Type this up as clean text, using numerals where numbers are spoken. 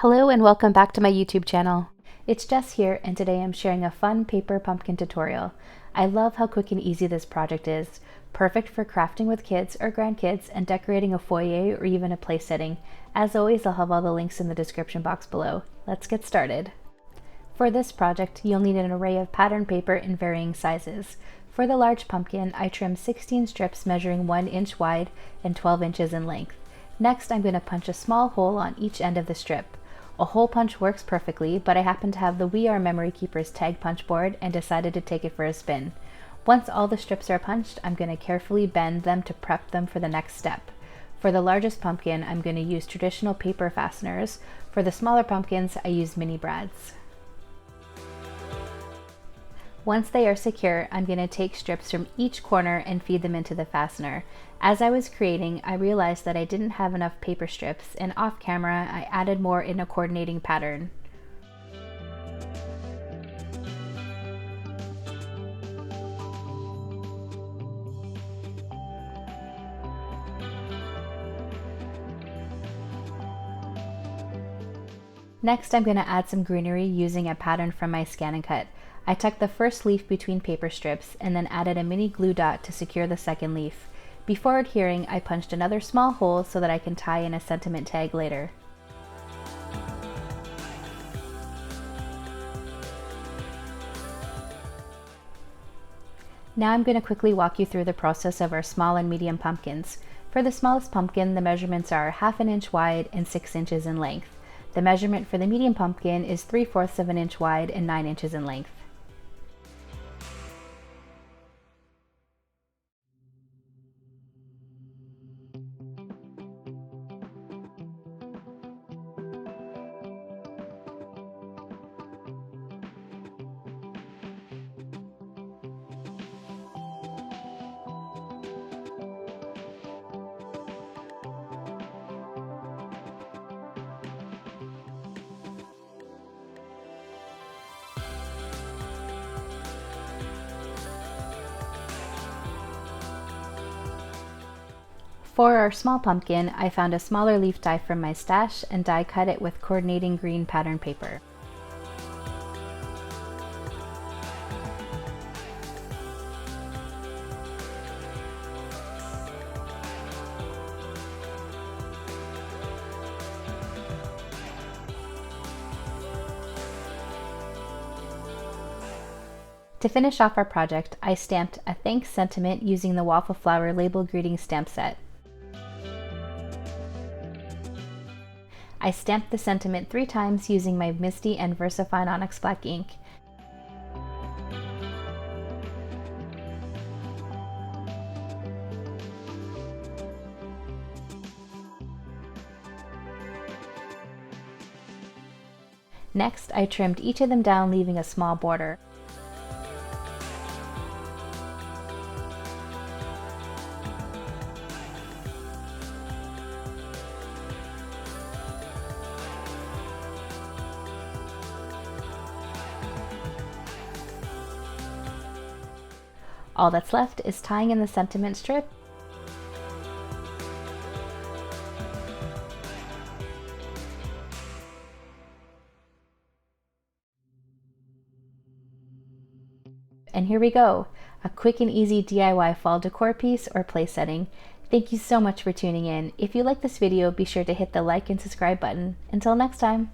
Hello and welcome back to my YouTube channel. It's Jess here, and today I'm sharing a fun paper pumpkin tutorial. I love how quick and easy this project is. Perfect for crafting with kids or grandkids and decorating a foyer or even a place setting. As always, I'll have all the links in the description box below. Let's get started. For this project, you'll need an array of pattern paper in varying sizes. For the large pumpkin, I trimmed 16 strips measuring 1 inch wide and 12 inches in length. Next, I'm going to punch a small hole on each end of the strip. A hole punch works perfectly, but I happen to have the We Are Memory Keepers tag punch board and decided to take it for a spin. Once all the strips are punched, I'm going to carefully bend them to prep them for the next step. For the largest pumpkin, I'm going to use traditional paper fasteners. For the smaller pumpkins, I use mini brads. Once they are secure, I'm going to take strips from each corner and feed them into the fastener. As I was creating, I realized that I didn't have enough paper strips, and off camera, I added more in a coordinating pattern. Next, I'm going to add some greenery using a pattern from my Scan and Cut. I tucked the first leaf between paper strips and then added a mini glue dot to secure the second leaf. Before adhering, I punched another small hole so that I can tie in a sentiment tag later. Now I'm going to quickly walk you through the process of our small and medium pumpkins. For the smallest pumpkin, the measurements are 1/2 inch wide and 6 inches in length. The measurement for the medium pumpkin is 3/4 of an inch wide and 9 inches in length. For our small pumpkin, I found a smaller leaf die from my stash and die cut it with coordinating green pattern paper. To finish off our project, I stamped a thanks sentiment using the Waffle Flower label greeting stamp set. I stamped the sentiment 3 times using my Misty and VersaFine Onyx Black ink. Next, I trimmed each of them down, leaving a small border. All that's left is tying in the sentiment strip . And here we go, a quick and easy DIY fall decor piece or place setting. Thank you so much for tuning in. If you like this video, be sure to hit the like and subscribe button. Until next time.